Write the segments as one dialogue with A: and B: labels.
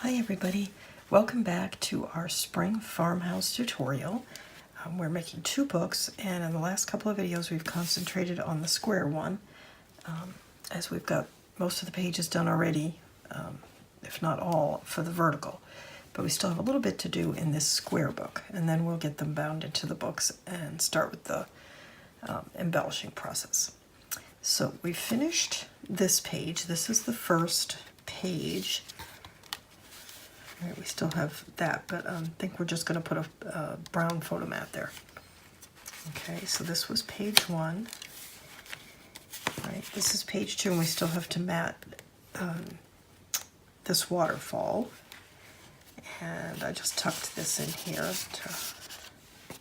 A: Hi everybody, welcome back to our spring farmhouse tutorial. We're making two books, and in the last couple of videos we've concentrated on the square one, as we've got most of the pages done already, if not all, for the vertical. But we still have a little bit to do in this square book, and then we'll get them bound into the books and start with the embellishing process. So we finished this page. This is the first page. All right, we still have that, but I think we're just going to put a brown photo mat there. Okay, so this was page one. All right, this is page two, and we still have to mat this waterfall. And I just tucked this in here to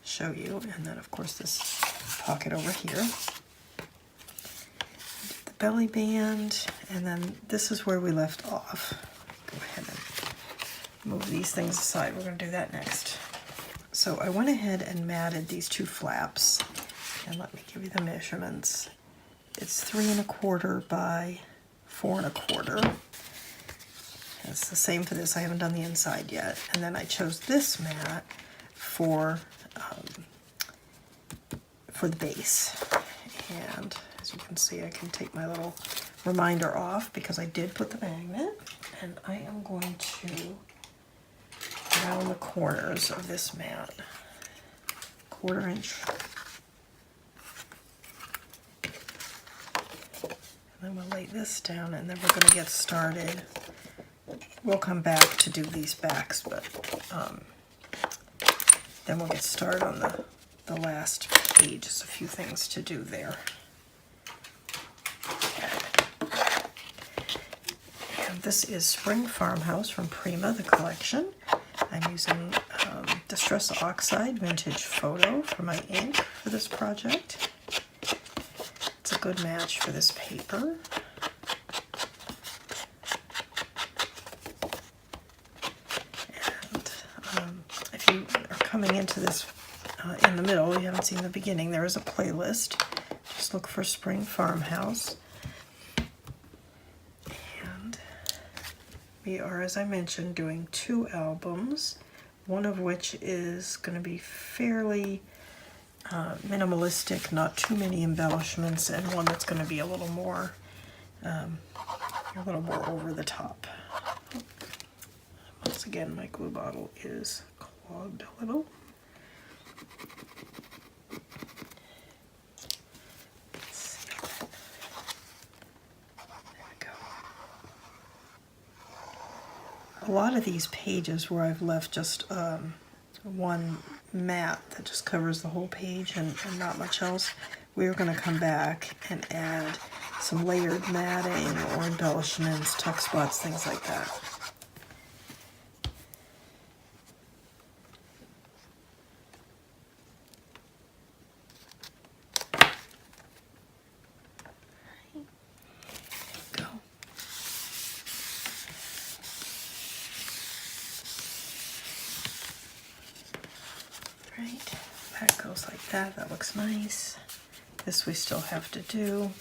A: show you. And then, of course, this pocket over here. The belly band, and then this is where we left off. Go ahead and move these things aside. We're going to do that next. So I went ahead and matted these two flaps, and let me give you the measurements. It's 3 1/4 by 4 1/4. It's the same for this. I haven't done the inside yet. And then I chose this mat for the base. And as you can see, I can take my little reminder off because I did put the magnet, and I am going to around the corners of this mat, 1/4 inch. And then we'll lay this down, and then we're going to get started. We'll come back to do these backs, but then we'll get started on the last page. There's a few things to do there. And this is Spring Farmhouse from Prima, the collection. I'm using Distress Oxide Vintage Photo for my ink for this project. It's a good match for this paper. And if you are coming into this in the middle, you haven't seen the beginning, there is a playlist. Just look for Spring Farmhouse. We are, as I mentioned, doing 2 albums, one of which is going to be fairly minimalistic, not too many embellishments, and one that's going to be a little more over the top. Once again, my glue bottle is clogged a little. A lot of these pages where I've left just one mat that just covers the whole page and not much else, we're going to come back and add some layered matting or embellishments, tuck spots, things like that. Right, that goes like that. That looks nice. This we still have to do,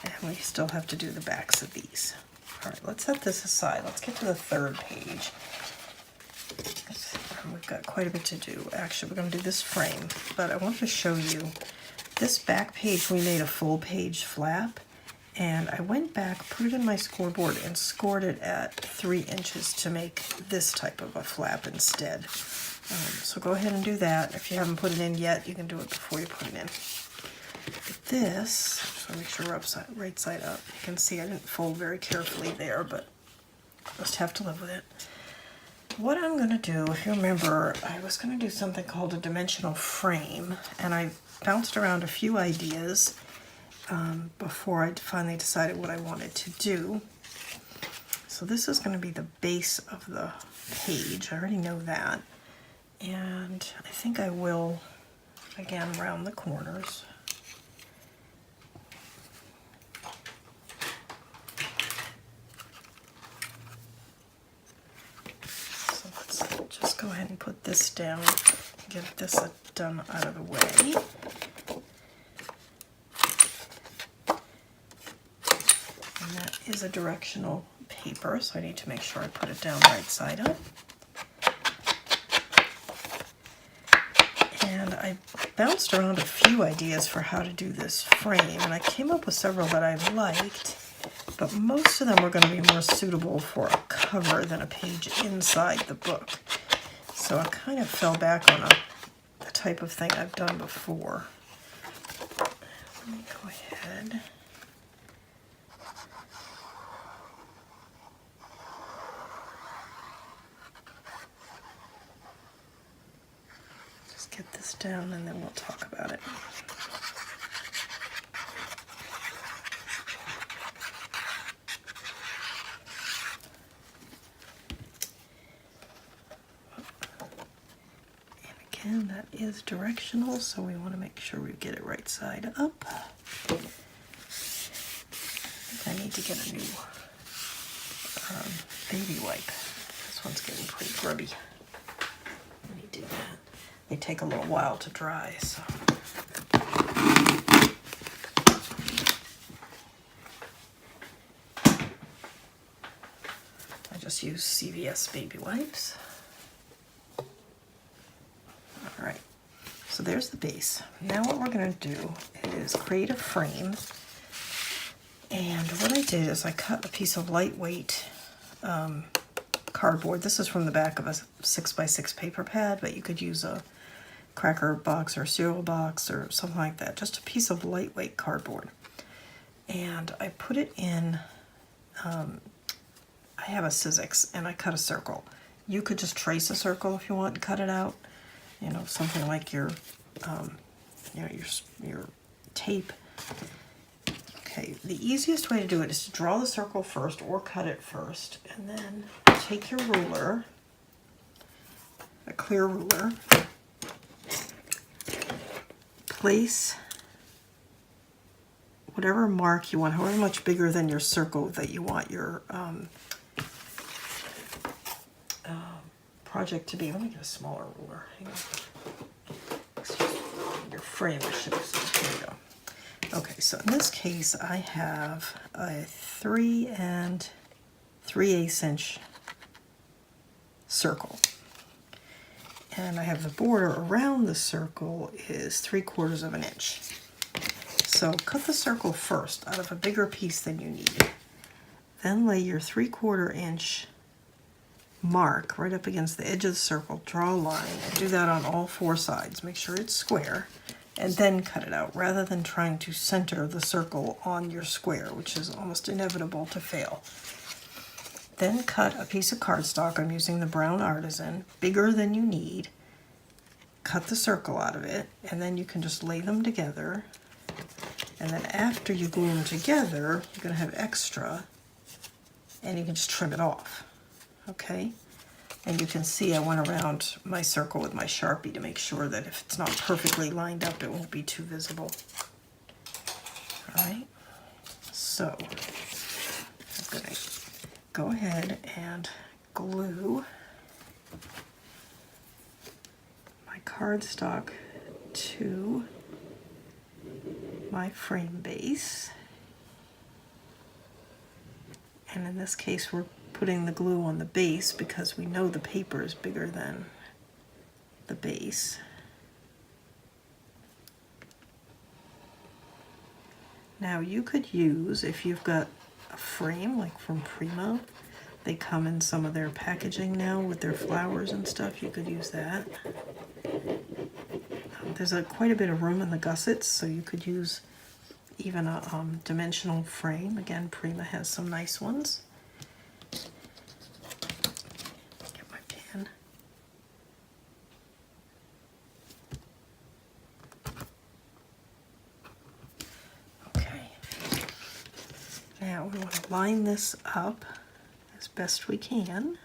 A: and we still have to do the backs of these. All right, let's set this aside. Let's get to the third page. We've got quite a bit to do. Actually, we're going to do this frame, but I wanted to show you this back page. We made a full page flap, and I went back, put it in my scoreboard, and scored it at 3 inches to make this type of a flap instead. So go ahead and do that. If you haven't put it in yet, you can do it before you put it in. But this, just want to make sure we're right side up. You can see I didn't fold very carefully there, but just have to live with it. What I'm going to do, if you remember, I was going to do something called a dimensional frame, and I bounced around a few ideas before I finally decided what I wanted to do. So this is going to be the base of the page. I already know that. And I think I will, again, round the corners. So let's just go ahead and put this down, get this done out of the way. And that is a directional paper, so I need to make sure I put it down right side up. And I bounced around a few ideas for how to do this frame, and I came up with several that I liked, but most of them were going to be more suitable for a cover than a page inside the book. So I kind of fell back on a type of thing I've done before. Let me go ahead. Just get this down and then we'll talk about it. And that is directional, so we want to make sure we get it right side up. I need to get a new baby wipe. This one's getting pretty grubby. Let me do that. They take a little while to dry, so. I just use CVS baby wipes. Alright, so there's the base. Now what we're going to do is create a frame. And what I did is I cut a piece of lightweight cardboard. This is from the back of a 6x6 paper pad, but you could use a cracker box or a cereal box or something like that. Just a piece of lightweight cardboard. And I put it in, I have a Sizzix, and I cut a circle. You could just trace a circle if you want and cut it out. You know, something like your, you know, your tape. Okay, the easiest way to do it is to draw the circle first or cut it first, and then take your ruler, a clear ruler, place whatever mark you want, however much bigger than your circle that you want your project to be. Let me get a smaller ruler. Hang on. Excuse me. Your frame should be. Here we go. Okay, so in this case, I have a 3 3/8 inch circle, and I have the border around the circle is 3/4 of an inch. So cut the circle first out of a bigger piece than you need. Then lay your 3/4 inch mark right up against the edge of the circle, draw a line, and do that on all 4 sides. Make sure it's square, and then cut it out, rather than trying to center the circle on your square, which is almost inevitable to fail. Then cut a piece of cardstock, I'm using the brown artisan, bigger than you need. Cut the circle out of it, and then you can just lay them together. And then after you glue them together, you're going to have extra, and you can just trim it off. Okay, and you can see I went around my circle with my Sharpie to make sure that if it's not perfectly lined up, it won't be too visible. All right, so I'm going to go ahead and glue my cardstock to my frame base. And in this case, we're putting the glue on the base because we know the paper is bigger than the base. Now you could use, if you've got a frame like from Prima, they come in some of their packaging now with their flowers and stuff, you could use that. There's quite a bit of room in the gussets, so you could use even a dimensional frame. Again, Prima has some nice ones. Get my pen. Okay. Now we want to line this up as best we can.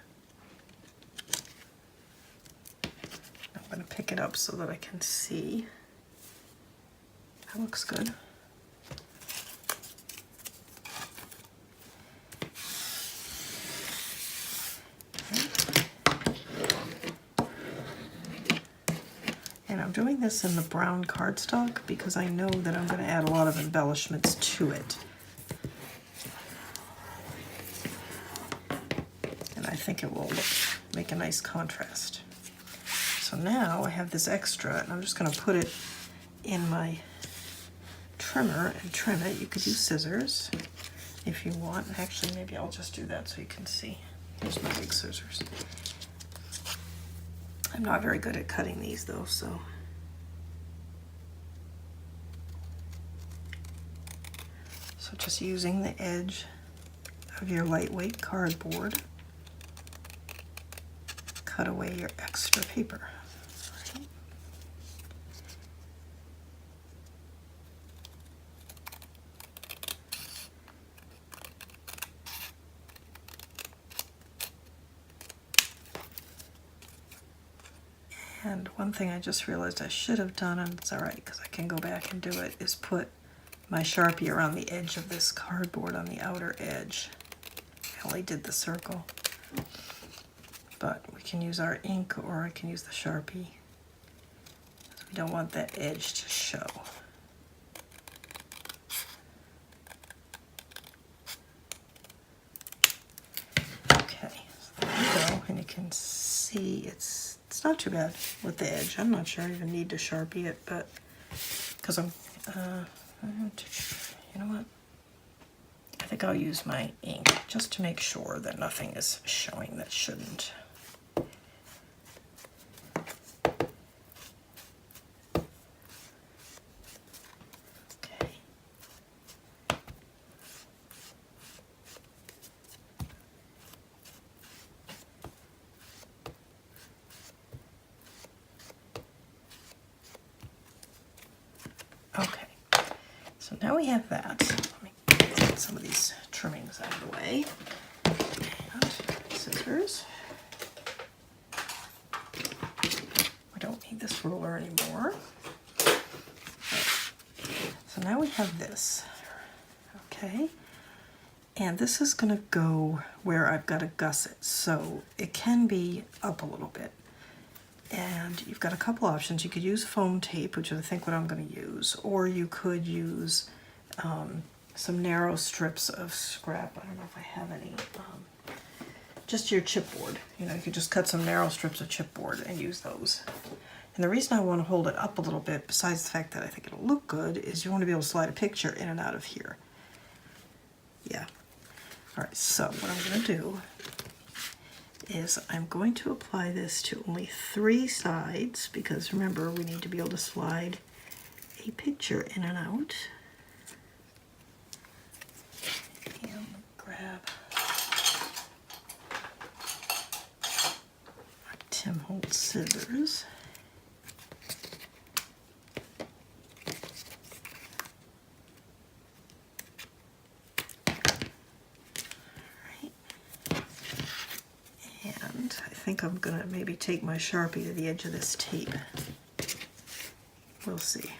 A: I'm going to pick it up so that I can see. That looks good. And I'm doing this in the brown cardstock because I know that I'm going to add a lot of embellishments to it. think it will make a nice contrast. So now I have this extra, and I'm just going to put it in my trimmer and trim it. You could use scissors if you want. Actually, maybe I'll just do that so you can see. Here's my big scissors. I'm not very good at cutting these though, so. So just using the edge of your lightweight cardboard, cut away your extra paper. Right. And one thing I just realized I should have done, and it's all right because I can go back and do it, is put my Sharpie around the edge of this cardboard on the outer edge. I only did the circle. But we can use our ink or I can use the Sharpie. We don't want that edge to show. Okay, so there we go, and you can see it's not too bad with the edge. I'm not sure I even need to Sharpie it, but because I'm not too sure. You know what? I think I'll use my ink just to make sure that nothing is showing that shouldn't. Okay. Okay. So now we have that. Let me get some of these trimmings out of the way. And scissors. We don't need this ruler anymore. So now we have this. Okay. And this is going to go where I've got to gusset. So it can be up a little bit. And you've got a couple options. You could use foam tape, which is I think what I'm going to use, or you could use some narrow strips of scrap. I don't know if I have any. Just your chipboard. You know, you could just cut some narrow strips of chipboard and use those. And the reason I want to hold it up a little bit, besides the fact that I think it'll look good, is you want to be able to slide a picture in and out of here. Yeah. All right, so what I'm going to do is I'm going to apply this to only 3 sides, because remember, we need to be able to slide a picture in and out. And grab my Tim Holtz scissors. I think I'm gonna maybe take my Sharpie to the edge of this tape. We'll see.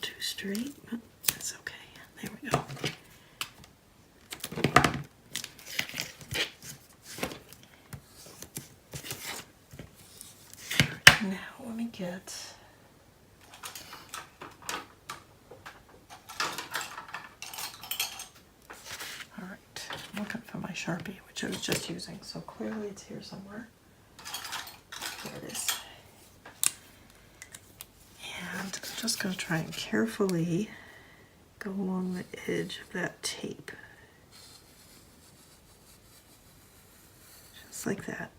A: Too straight, but that's okay. There we go. Now let me get all right. I'm looking for my Sharpie, which I was just using, so clearly it's here somewhere. There it is. And I'm just going to try and carefully go along the edge of that tape. Just like that.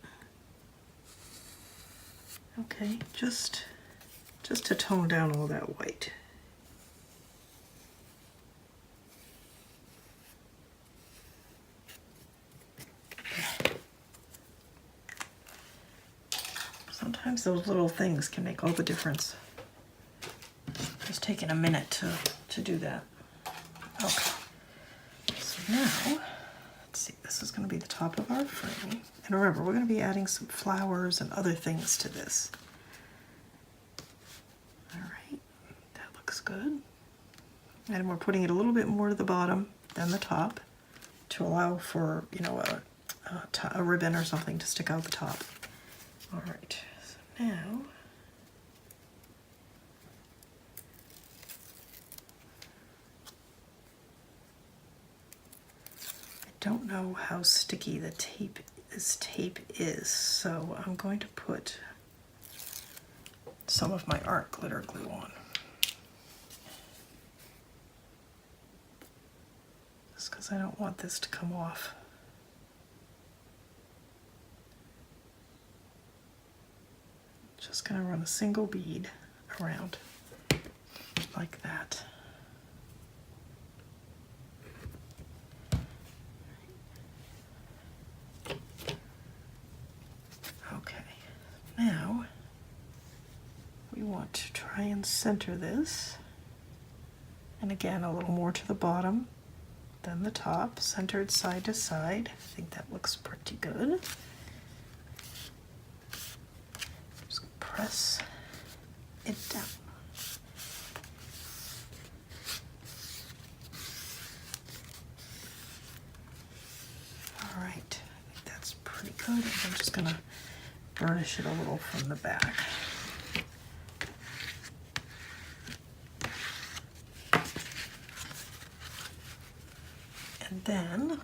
A: Okay, just to tone down all that white. Sometimes those little things can make all the difference. Just taking a minute to do that. Okay. So now, let's see, this is going to be the top of our frame. And remember, we're going to be adding some flowers and other things to this. All right, that looks good. And we're putting it a little bit more to the bottom than the top to allow for, you know, a ribbon or something to stick out the top. All right, so now I don't know how sticky this tape is, so I'm going to put some of my art glitter glue on. Just because I don't want this to come off. Just going to run a single bead around like that. Okay, now we want to try and center this. And again, a little more to the bottom than the top, centered side to side. I think that looks pretty good. Just press it down. All right, I think that's pretty good. I'm just gonna burnish it a little from the back. And then,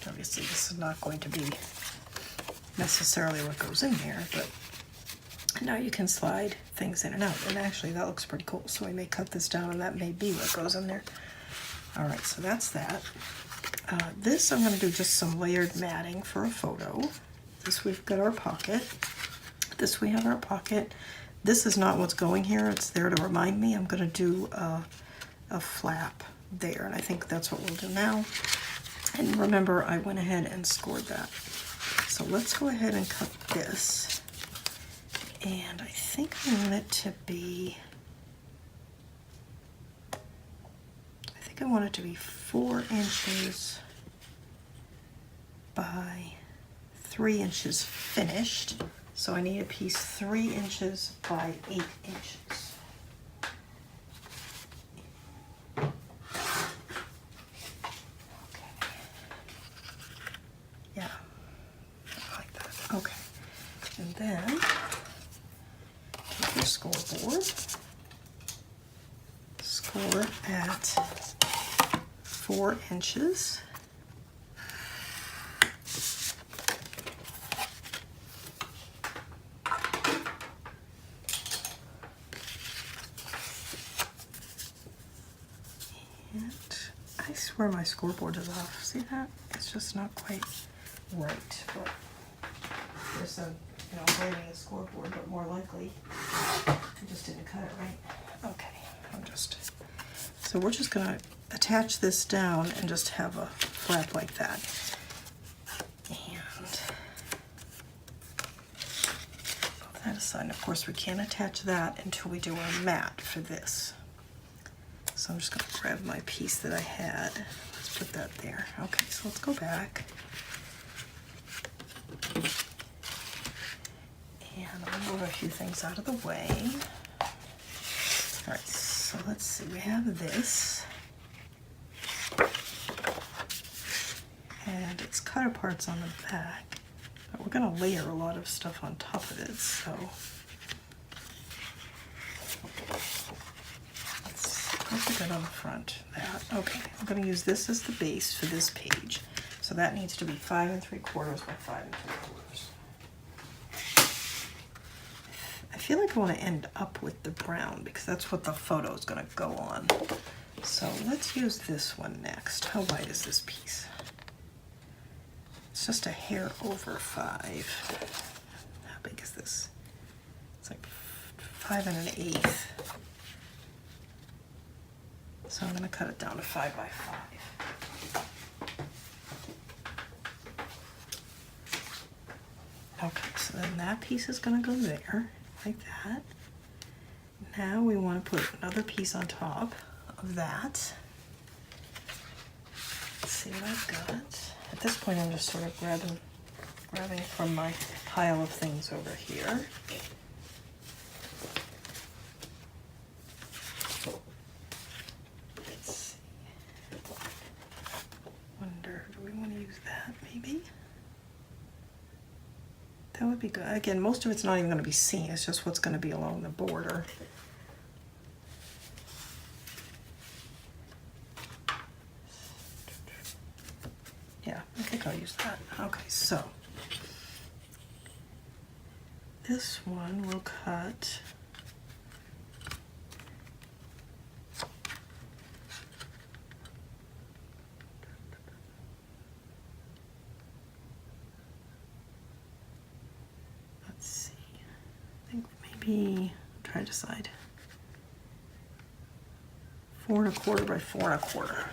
A: obviously this is not going to be necessarily what goes in here, but now you can slide things in and out. And actually that looks pretty cool. So we may cut this down and that may be what goes in there. All right, so that's that. This I'm gonna do just some layered matting for a photo. This we've got our pocket. This we have our pocket. This is not what's going here. It's there to remind me. I'm gonna do a flap there, and I think that's what we'll do now. And remember, I went ahead and scored that. So let's go ahead and cut this. And I think I want it to be, I think I want it to be 4 inches by 3 inches finished. So I need a piece 3 inches by 8 inches. Okay, and then take your scoreboard, score at 4 inches. And I swear my scoreboard is off. See that? It's just not quite right. But there's a, blaming the scoreboard, but more likely I just didn't cut it right. Okay, so we're just gonna attach this down and just have a flap like that. And put that aside. And of course, we can't attach that until we do our mat for this. So I'm just gonna grab my piece that I had. Let's put that there. Okay, so let's go back. And I'll move a few things out of the way. All right, so let's see, we have this. And it's cutter parts on the back, but we're gonna layer a lot of stuff on top of it, so. Let's put that on the front, that. Okay, I'm gonna use this as the base for this page. So that needs to be 5 3/4 by 5 3/4. I feel like I want to end up with the brown because that's what the photo is going to go on. So let's use this one next. How wide is this piece? It's just a hair over 5. How big is this? It's like 5 1/8. So I'm going to cut it down to 5 by 5. Okay, so then that piece is going to go there. Like that. Now we want to put another piece on top of that. Let's see what I've got. at this point I'm just sort of grabbing from my pile of things over here. Let's see. Wonder, do we want to use that maybe? That would be good. Again, most of it's not even going to be seen. It's just what's going to be along the border. Yeah, I think I'll use that. Okay, so this one will cut try to decide. 4 1/4 by 4 1/4.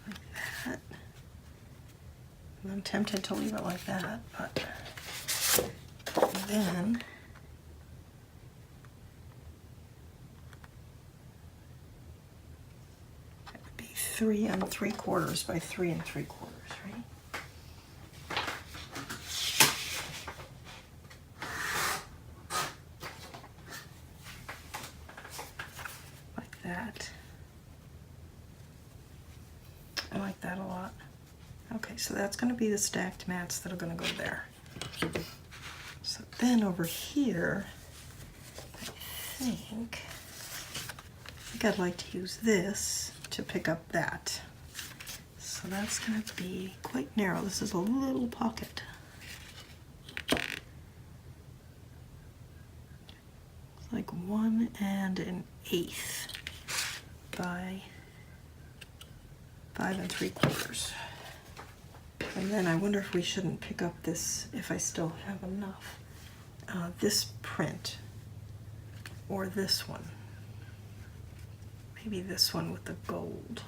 A: Like that. And I'm tempted to leave it like that, but then it would be 3 3/4 by 3 3/4, right? That. I like that a lot. Okay, so that's going to be the stacked mats that are going to go there. So then over here, I think I'd like to use this to pick up that. So that's going to be quite narrow. This is a little pocket. It's like 1 1/8 by 5 3/4. And then I wonder if we shouldn't pick up this, if I still have enough, this print, or this one. Maybe this one with the gold,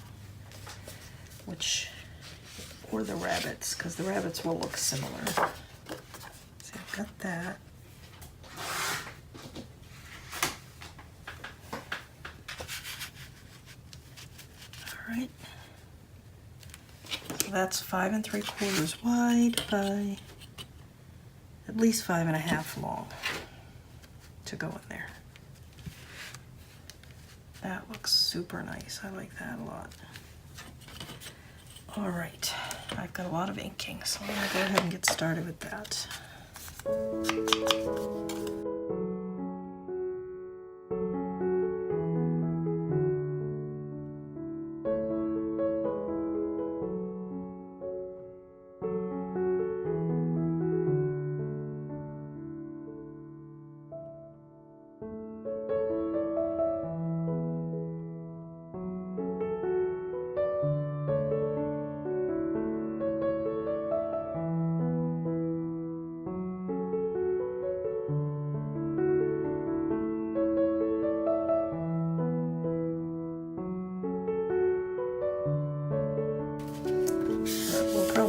A: or the rabbits, because the rabbits will look similar. So I've got that. Right, so that's 5 3/4 wide by at least 5 1/2 long to go in there. That looks super nice. I like that a lot. All right, I've got a lot of inking, so I'm gonna go ahead and get started with that.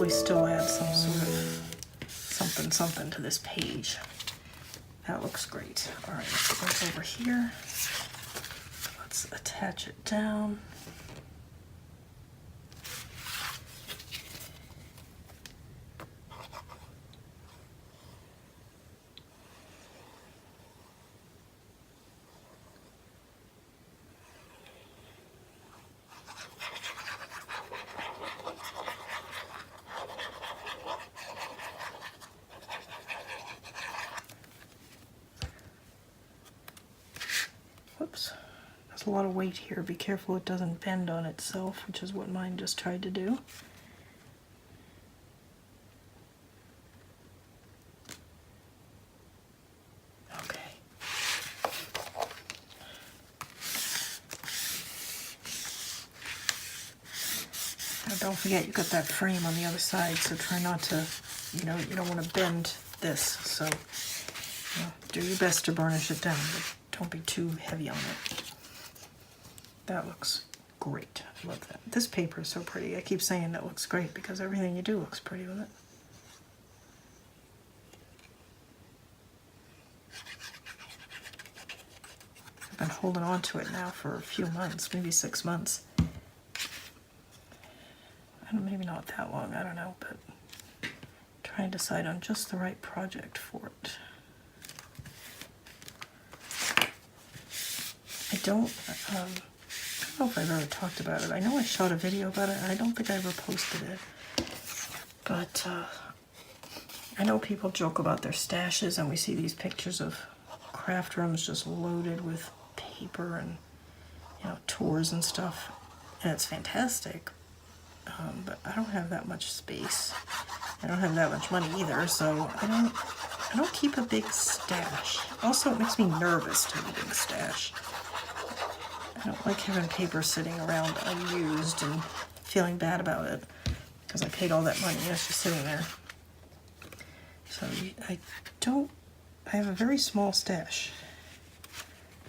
A: Still add some sort of something to this page. That looks great. All right, let's go over here. Let's attach it down. Whoops, there's a lot of weight here. Be careful it doesn't bend on itself, which is what mine just tried to do. Okay. Now don't forget you got that frame on the other side, so try not to, you don't want to bend this, so do your best to burnish it down, but don't be too heavy on it. That looks great. I love that. This paper is so pretty. I keep saying it looks great because everything you do looks pretty with it. I've been holding on to it now for a few months, maybe 6 months. Maybe not that long, I don't know, but trying to decide on just the right project for it. I don't know if I've ever talked about it. I know I shot a video about it, and I don't think I ever posted it. But I know people joke about their stashes, and we see these pictures of craft rooms just loaded with paper and, you know, tours and stuff, and it's fantastic. But I don't have that much space. I don't have that much money either, so I don't keep a big stash. Also, it makes me nervous to have a big stash. I don't like having paper sitting around unused and feeling bad about it because I paid all that money and it's just sitting there. So I have a very small stash.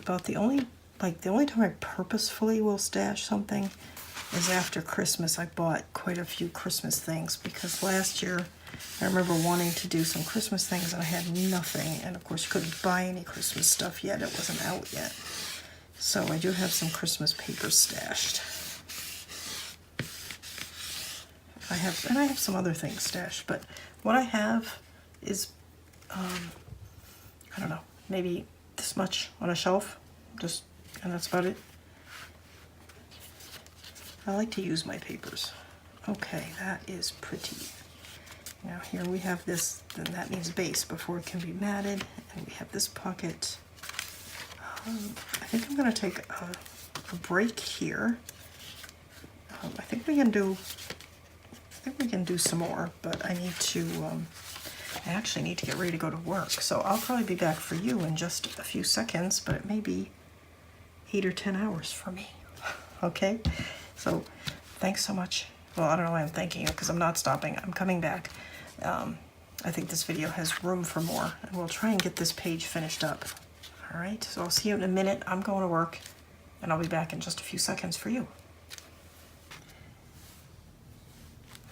A: About the only time I purposefully will stash something is after Christmas. I bought quite a few Christmas things because last year I remember wanting to do some Christmas things and I had nothing, and of course you couldn't buy any Christmas stuff yet, it wasn't out yet. So I do have some Christmas paper stashed. I have some other things stashed, but what I have is, I don't know, maybe this much on a shelf, and that's about it. I like to use my papers. Okay, that is pretty. Now here we have this, then that needs base before it can be matted, and we have this pocket. I think I'm going to take a break here. I think we can do some more, but I actually need to get ready to go to work. So I'll probably be back for you in just a few seconds, but it may be 8 or 10 hours for me. Okay? So thanks so much. Well, I don't know why I'm thanking you because I'm not stopping. I'm coming back. I think this video has room for more, and we'll try and get this page finished up. All right, so I'll see you in a minute. I'm going to work, and I'll be back in just a few seconds for you.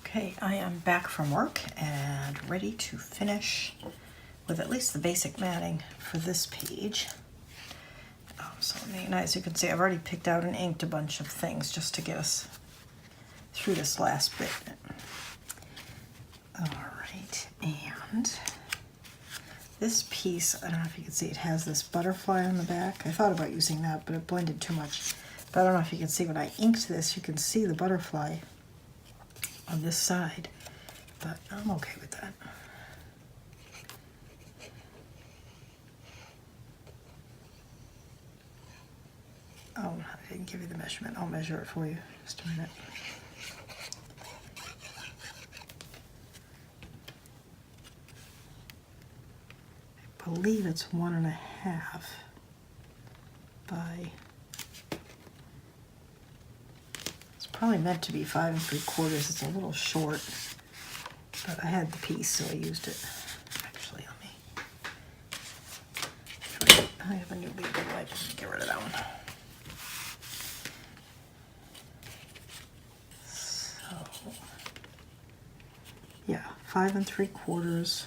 A: Okay, I am back from work and ready to finish with at least the basic matting for this page. And as you can see, I've already picked out and inked a bunch of things just to get us through this last bit. All right, and this piece, I don't know if you can see, it has this butterfly on the back. I thought about using that, but it blended too much. But I don't know if you can see, when I inked this, you can see the butterfly on this side, but I'm okay with that. Oh, I didn't give you the measurement. I'll measure it for you. Just a minute. I believe it's 1.5 by, it's probably meant to be 5 3/4. It's a little short, but I had the piece, so I used it. Actually, I have a new label. I can get rid of that one. So, yeah, 5 3/4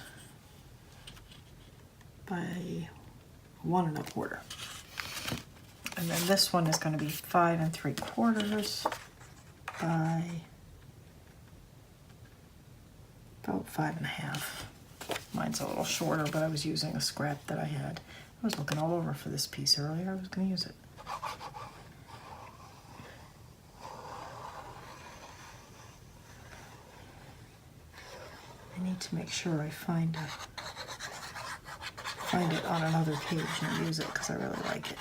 A: by 1 1/4. And then this one is going to be 5 3/4 by about 5 1/2. Mine's a little shorter, but I was using a scrap that I had. I was looking all over for this piece earlier. I was going to use it. I need to make sure I find it on another page and use it because I really like it.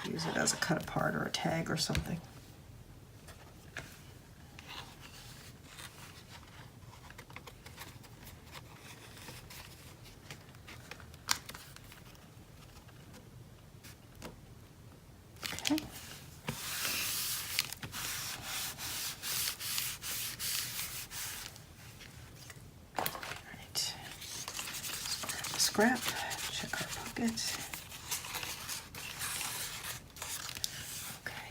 A: Use it as a cut apart or a tag or something. Okay. Scrap, check our pocket. Okay,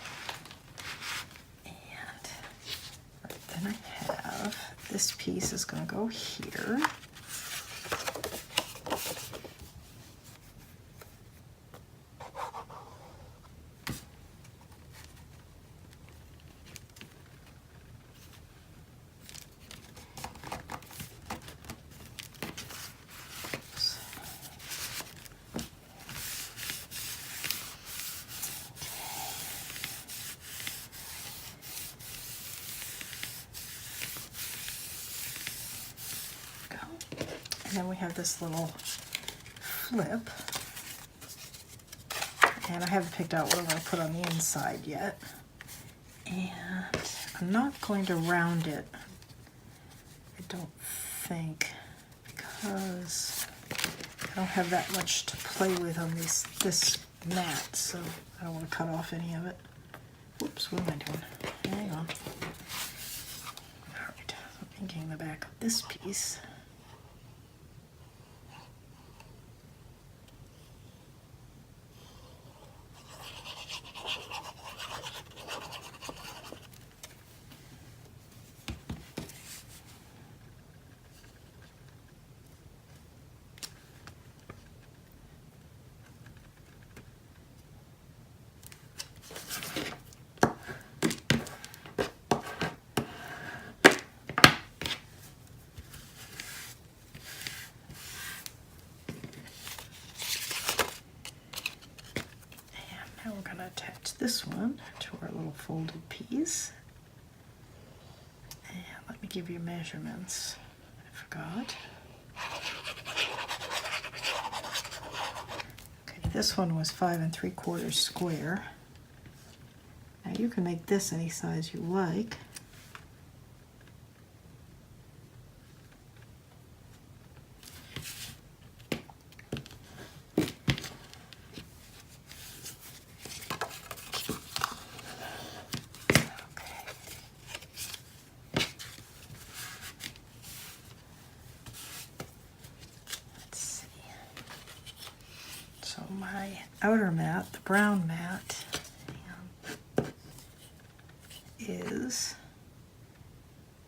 A: and then I have this piece is going to go here. then we have this little flip. And I haven't picked out what I'm going to put on the inside yet. And I'm not going to round it, I don't think, because I don't have that much to play with on this mat, so I don't want to cut off any of it. Whoops, what am I doing? Hang on. Alright, I'm inking the back of this piece. Now we're going to attach this one to our little folded piece. And let me give you measurements. I forgot. Okay, this one was 5 3/4 square. Now you can make this any size you like. My outer mat, the brown mat, is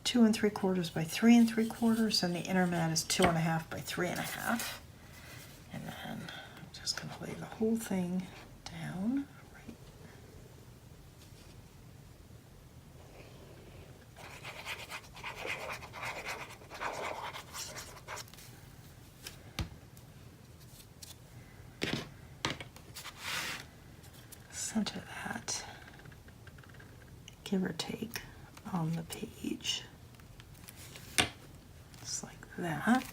A: 2 3/4 by 3 3/4, and the inner mat is 2 1/2 by 3 1/2. And then I'm just going to lay the whole thing down. Center that, give or take, on the page, just like that.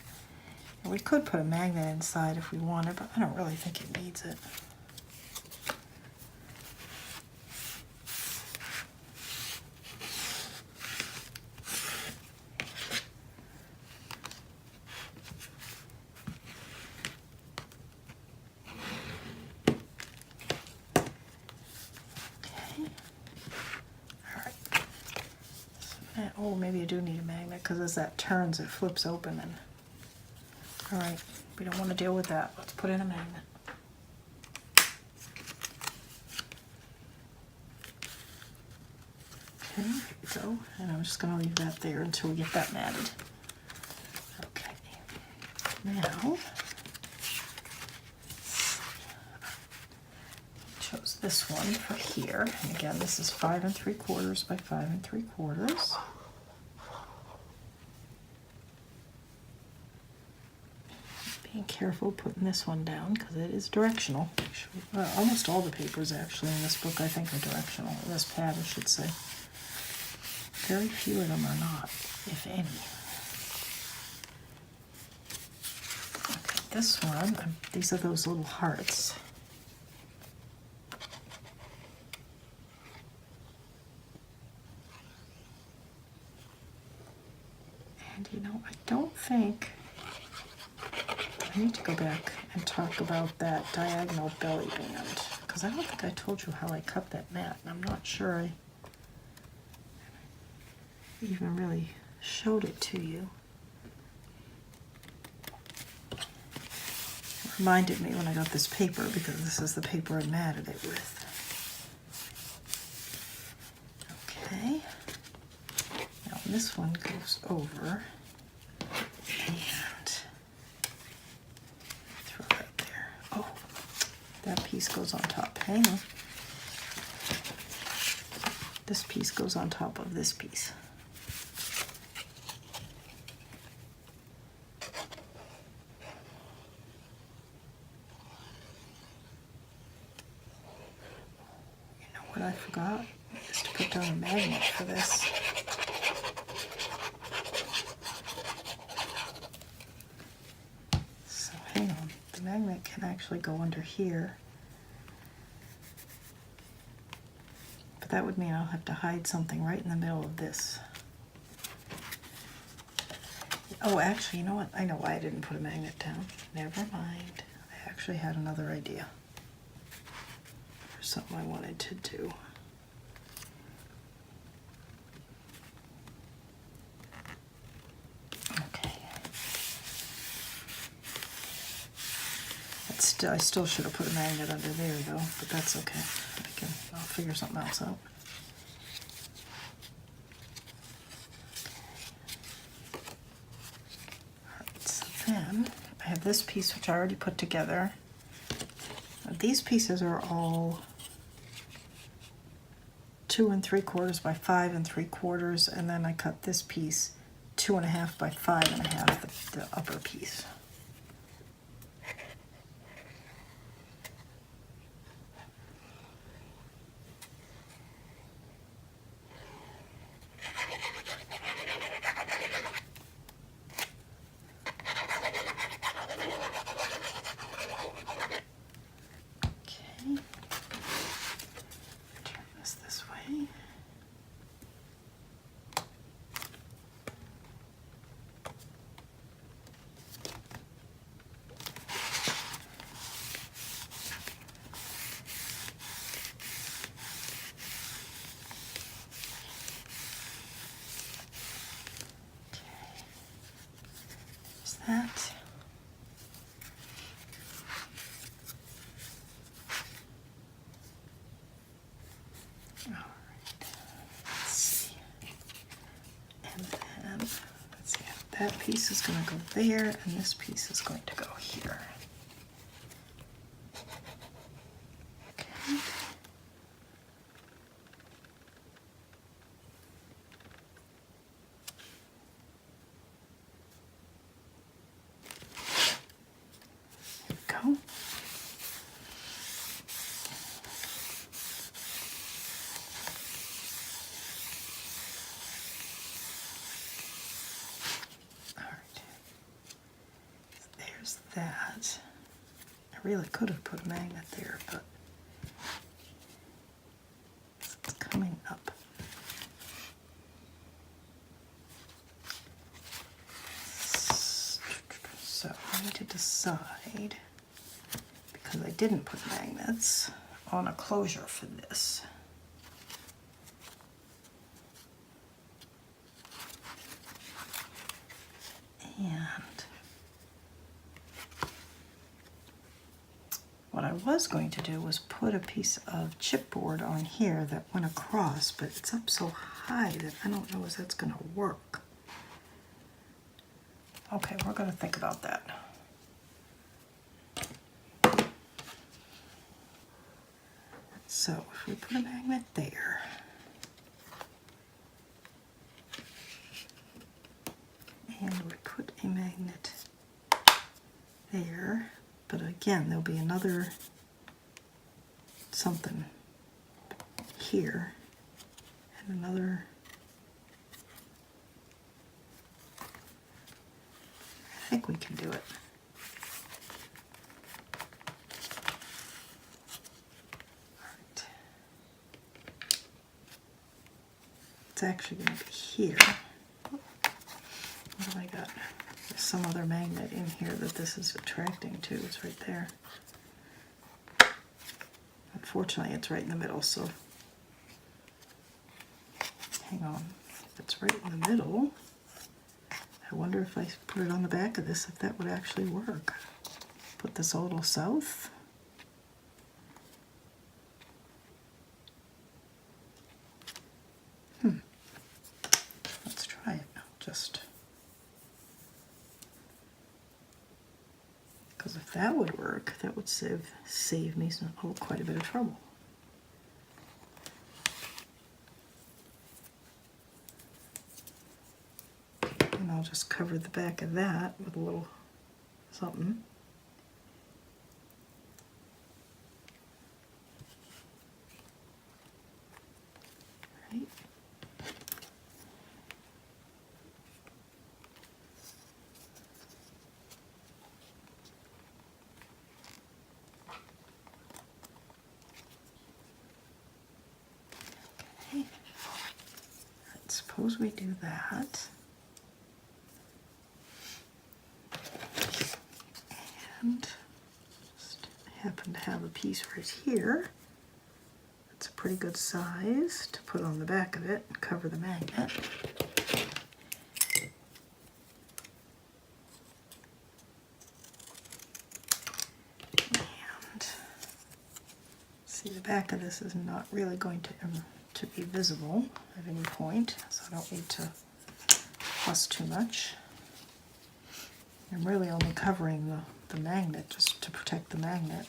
A: And we could put a magnet inside if we wanted, but I don't really think it needs it. Oh, maybe I do need a magnet, because as that turns, it flips open. And all right, we don't want to deal with that. Let's put in a magnet. Okay, here we go. And I'm just going to leave that there until we get that matted. Okay, now, chose this one for here. And again, this is 5 3/4 by 5 3/4. Being careful putting this one down because it is directional. Well, almost all the papers actually in this book I think are directional. This pad, I should say. Very few of them are not, if any. Okay, this one, these are those little hearts. And you know, I don't think, I need to go back and talk about that diagonal belly band, because I don't think I told you how I cut that mat, and I'm not sure I even really showed it to you. It reminded me when I got this paper, because this is the paper I matted it with. Okay. Now this one goes over, and throw that there. Oh, that piece goes on top. Hang on. This piece goes on top of this piece. What I forgot is to put down a magnet for this. magnet can actually go under here. But that would mean I'll have to hide something right in the middle of this. Oh, actually, you know what? I know why I didn't put a magnet down. Never mind. I actually had another idea for something I wanted to do. Okay. I still should have put a magnet under there, though, but that's okay. I'll figure something else out. Then I have this piece which I already put together. These pieces are all 2 3/4 by 5 3/4, and then I cut this piece 2 1/2 by 5 1/2, the upper piece. That. All right. Let's see. And then let's see. That piece is going to go there, and this piece is going to go here. Okay. Go. All right. There's that. I really could have put a magnet there, but it's coming up. So I need to decide, because I didn't put magnets, on a closure for this. And what I was going to do was put a piece of chipboard on here that went across, but it's up so high that I don't know if that's going to work. Okay, we're going to think about that. So if we put a magnet there, and we put a magnet there, but again, there'll be another something here, and another. I think we can do it. It's actually going to be here. What have I got? There's some other magnet in here that this is attracting to. It's right there. Unfortunately, it's right in the middle, so hang on. If it's right in the middle, I wonder if I put it on the back of this, if that would actually work. Put this a little south. Let's try it now, just because if that would work, that would save me quite a bit of trouble. And I'll just cover the back of that with a little something. Right. suppose we do that. And just happen to have a piece right here. It's a pretty good size to put on the back of it and cover the magnet. And see, the back of this is not really going to be visible at any point, so I don't need to fuss too much. I'm really only covering the magnet just to protect the magnet.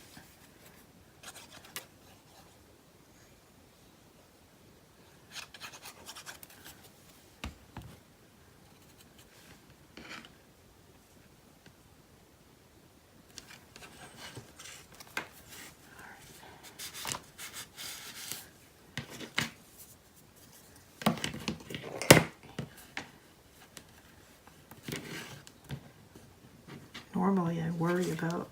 A: Normally I worry about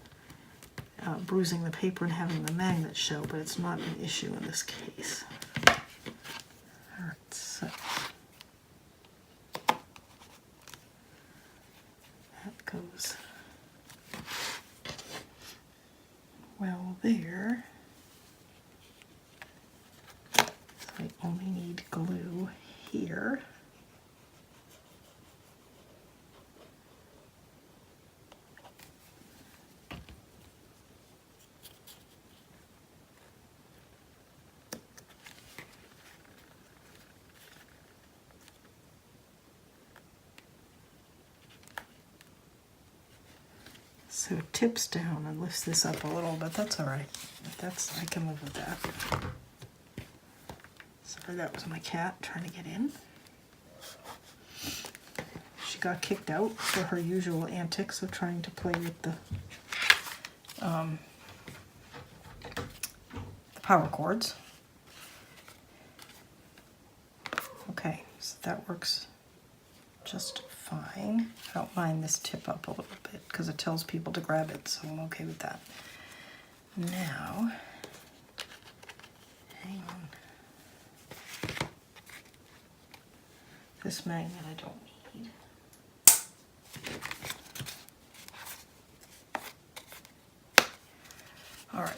A: bruising the paper and having the magnet show, but it's not an issue in this case. Alright, so that goes well there. So I only need glue here. So it tips down and lifts this up a little, but that's all right. I can live with that. Sorry, that was my cat trying to get in. She got kicked out for her usual antics of trying to play with the power cords. Okay, so that works just fine. I don't mind this tip up a little bit because it tells people to grab it, so I'm okay with that. Now, hang on. This magnet I don't need. All right,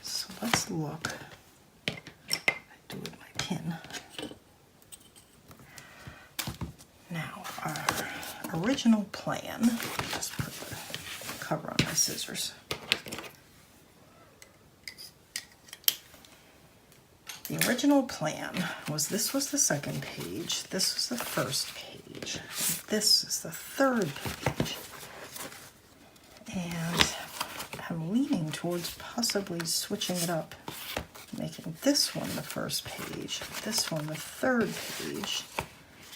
A: so let's look. I do with my pin. Now, our original plan, just put the cover on my scissors. The original plan was this was the second page, this was the first page, and this is the third page. And I'm leaning towards possibly switching it up, making this one the first page, this one the third page,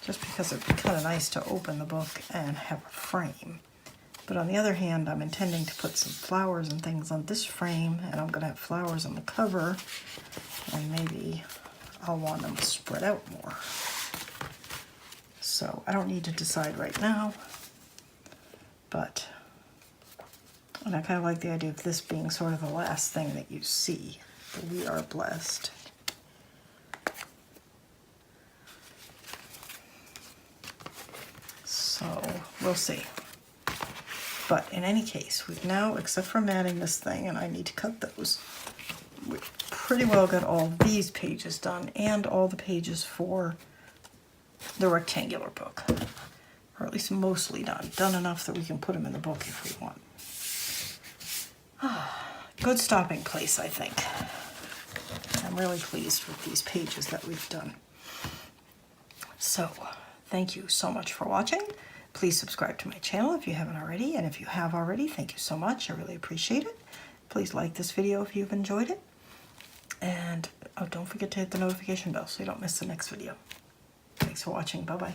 A: just because it'd be kind of nice to open the book and have a frame. But on the other hand, I'm intending to put some flowers and things on this frame, and I'm going to have flowers on the cover, and maybe I'll want them spread out more. So I don't need to decide right now, and I kind of like the idea of this being sort of the last thing that you see. But we are blessed. So we'll see. But in any case, we've now, except for matting this thing, and I need to cut those, we've pretty well got all these pages done and all the pages for the rectangular book. Or at least mostly done. Done enough that we can put them in the book if we want. Good stopping place, I think. I'm really pleased with these pages that we've done. So, thank you so much for watching. Please subscribe to my channel if you haven't already, and if you have already, thank you so much. I really appreciate it. Please like this video if you've enjoyed it. And don't forget to hit the notification bell so you don't miss the next video. Thanks for watching. Bye-bye.